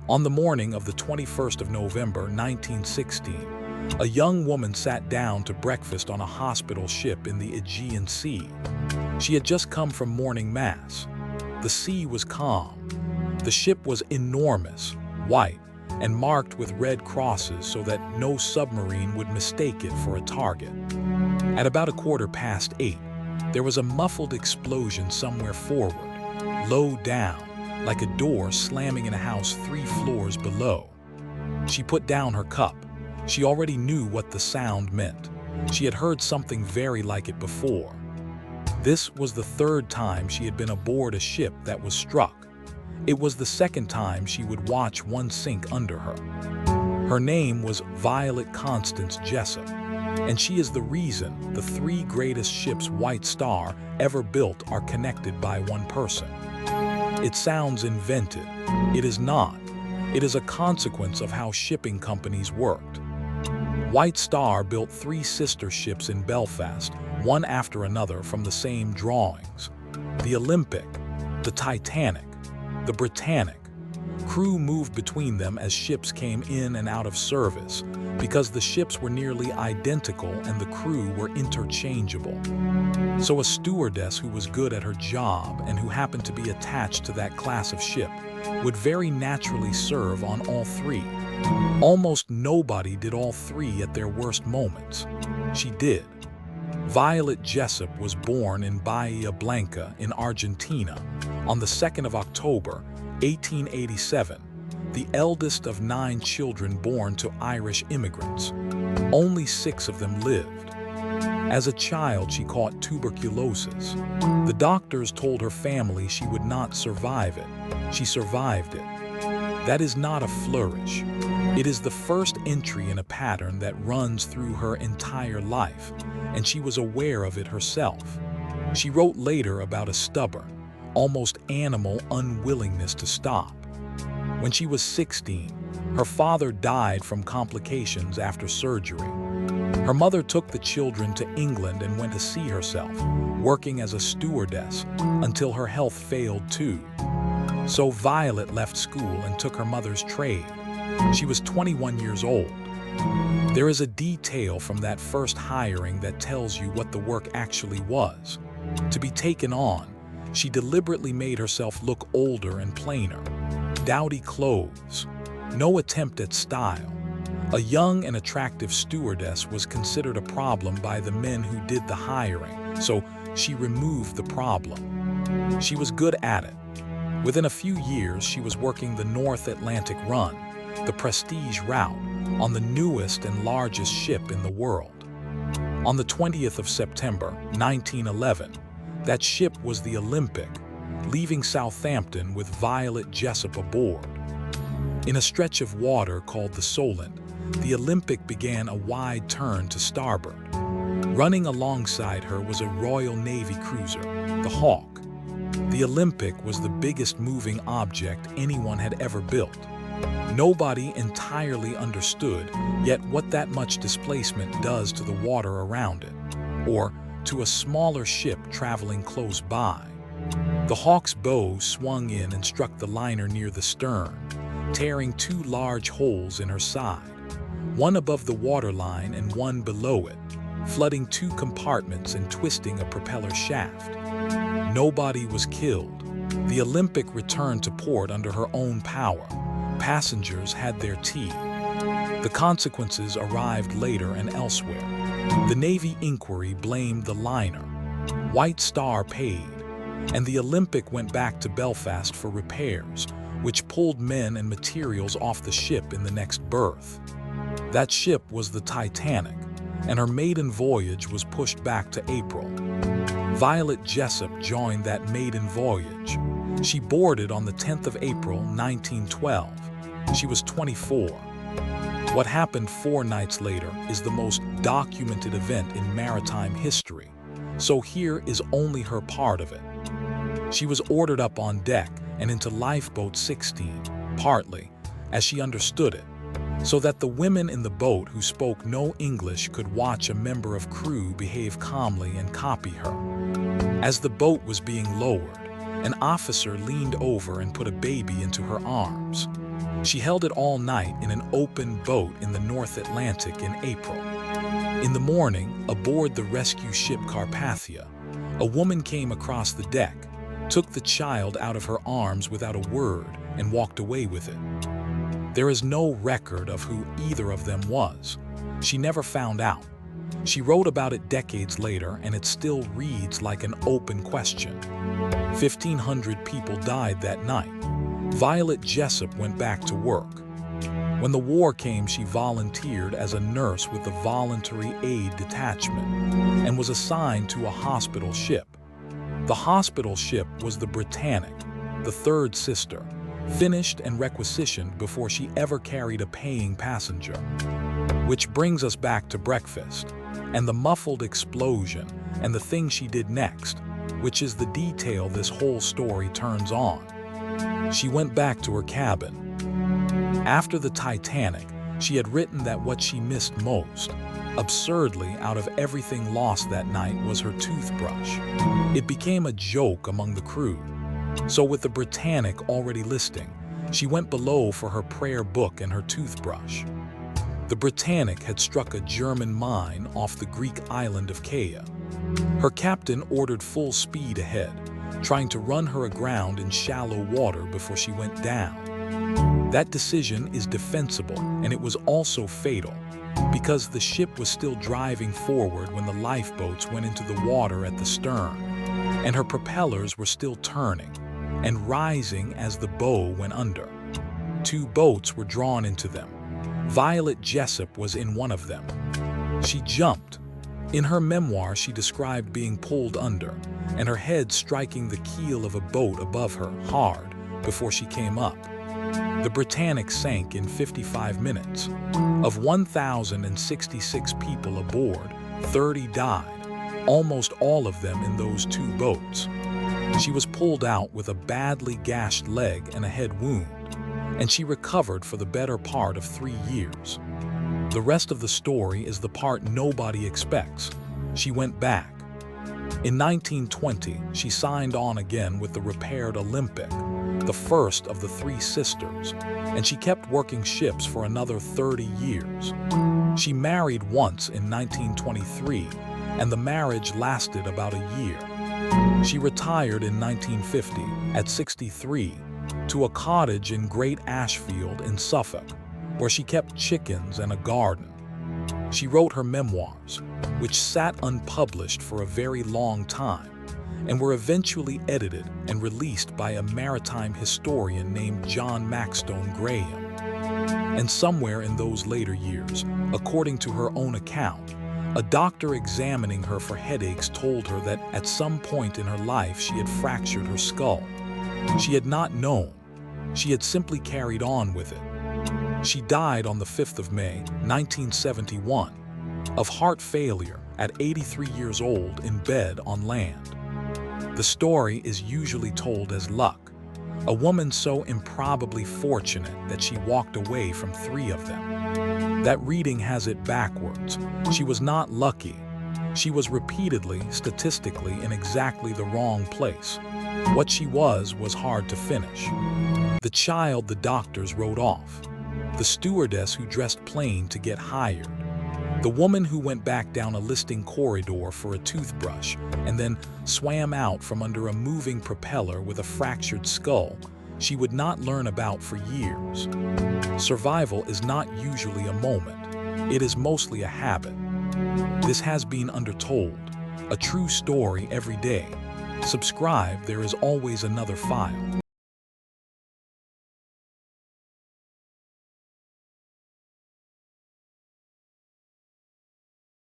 On the morning of the 21st of November, 1916, a young woman sat down to breakfast on a hospital ship in the Aegean Sea. She had just come from morning mass. The sea was calm. The ship was enormous, white, and marked with red crosses so that no submarine would mistake it for a target. At about 8:15, there was a muffled explosion somewhere forward, low down, like a door slamming in a house 3 floors below. She put down her cup. She already knew what the sound meant. She had heard something very like it before. This was the 3rd time she had been aboard a ship that was struck. It was the 2nd time she would watch one sink under her. Her name was Violet Constance Jessop, and she is the reason the 3 greatest ships White Star ever built are connected by one person. It sounds invented. It is not. It is a consequence of how shipping companies worked. White Star built 3 sister ships in Belfast, one after another from the same drawings. The Olympic, the Titanic, the Britannic. Crew moved between them as ships came in and out of service because the ships were nearly identical and the crew were interchangeable. So a stewardess who was good at her job and who happened to be attached to that class of ship would very naturally serve on all 3. Almost nobody did all 3 at their worst moments. She did. Violet Jessop was born in Bahia Blanca in Argentina on the 2nd of October, 1887, the eldest of 9 children born to Irish immigrants. Only 6 of them lived. As a child, she caught tuberculosis. The doctors told her family she would not survive it. She survived it. That is not a flourish. It is the first entry in a pattern that runs through her entire life, and she was aware of it herself. She wrote later about a stubborn, almost animal unwillingness to stop. When she was 16, her father died from complications after surgery. Her mother took the children to England and went to see herself, working as a stewardess until her health failed too. So Violet left school and took her mother's trade. She was 21 years old. There is a detail from that first hiring that tells you what the work actually was. To be taken on, she deliberately made herself look older and plainer. Dowdy clothes. No attempt at style. A young and attractive stewardess was considered a problem by the men who did the hiring, so she removed the problem. She was good at it. Within a few years, she was working the North Atlantic Run, the prestige route, on the newest and largest ship in the world. On the 20th of September, 1911, that ship was the Olympic, leaving Southampton with Violet Jessop aboard. In a stretch of water called the Solent, the Olympic began a wide turn to starboard. Running alongside her was a Royal Navy cruiser, the Hawk. The Olympic was the biggest moving object anyone had ever built. Nobody entirely understood yet what that much displacement does to the water around it, or to a smaller ship traveling close by. The Hawk's bow swung in and struck the liner near the stern, tearing 2 large holes in her side, one above the waterline and one below it, flooding 2 compartments and twisting a propeller shaft. Nobody was killed. The Olympic returned to port under her own power. Passengers had their tea. The consequences arrived later and elsewhere. The Navy inquiry blamed the liner. White Star paid, and the Olympic went back to Belfast for repairs, which pulled men and materials off the ship in the next berth. That ship was the Titanic, and her maiden voyage was pushed back to April. Violet Jessop joined that maiden voyage. She boarded on the 10th of April, 1912. She was 24. What happened 4 nights later is the most documented event in maritime history, so here is only her part of it. She was ordered up on deck and into Lifeboat 16, partly, as she understood it, so that the women in the boat who spoke no English could watch a member of crew behave calmly and copy her. As the boat was being lowered, an officer leaned over and put a baby into her arms. She held it all night in an open boat in the North Atlantic in April. In the morning, aboard the rescue ship Carpathia, a woman came across the deck, took the child out of her arms without a word, and walked away with it. There is no record of who either of them was. She never found out. She wrote about it decades later, and it still reads like an open question. 1,500 people died that night. Violet Jessop went back to work. When the war came, she volunteered as a nurse with the Voluntary Aid Detachment and was assigned to a hospital ship. The hospital ship was the Britannic, the third sister, finished and requisitioned before she ever carried a paying passenger. Which brings us back to breakfast, and the muffled explosion, and the thing she did next, which is the detail this whole story turns on. She went back to her cabin. After the Titanic, she had written that what she missed most, absurdly out of everything lost that night, was her toothbrush. It became a joke among the crew. So with the Britannic already listing, she went below for her prayer book and her toothbrush. The Britannic had struck a German mine off the Greek island of Kea. Her captain ordered full speed ahead, trying to run her aground in shallow water before she went down. That decision is defensible, and it was also fatal, because the ship was still driving forward when the lifeboats went into the water at the stern, and her propellers were still turning and rising as the bow went under. 2 boats were drawn into them. Violet Jessop was in one of them. She jumped. In her memoir, she described being pulled under and her head striking the keel of a boat above her hard before she came up. The Britannic sank in 55 minutes. Of 1,066 people aboard, 30 died, almost all of them in those 2 boats. She was pulled out with a badly gashed leg and a head wound, and she recovered for the better part of 3 years. The rest of the story is the part nobody expects. She went back. In 1920, she signed on again with the repaired Olympic, the first of the 3 sisters, and she kept working ships for another 30 years. She married once in 1923, and the marriage lasted about a year. She retired in 1950, at 63, to a cottage in Great Ashfield in Suffolk, where she kept chickens and a garden. She wrote her memoirs, which sat unpublished for a very long time, and were eventually edited and released by a maritime historian named John Maxstone Graham. And somewhere in those later years, according to her own account, a doctor examining her for headaches told her that at some point in her life she had fractured her skull. She had not known. She had simply carried on with it. She died on the 5th of May, 1971, of heart failure at 83 years old in bed on land. The story is usually told as luck, a woman so improbably fortunate that she walked away from 3 of them. That reading has it backwards. She was not lucky. She was repeatedly, statistically, in exactly the wrong place. What she was hard to finish. The child the doctors wrote off. The stewardess who dressed plain to get hired. The woman who went back down a listing corridor for a toothbrush and then swam out from under a moving propeller with a fractured skull she would not learn about for years. Survival is not usually a moment. It is mostly a habit. This has been undertold. A true story every day. Subscribe, there is always another file.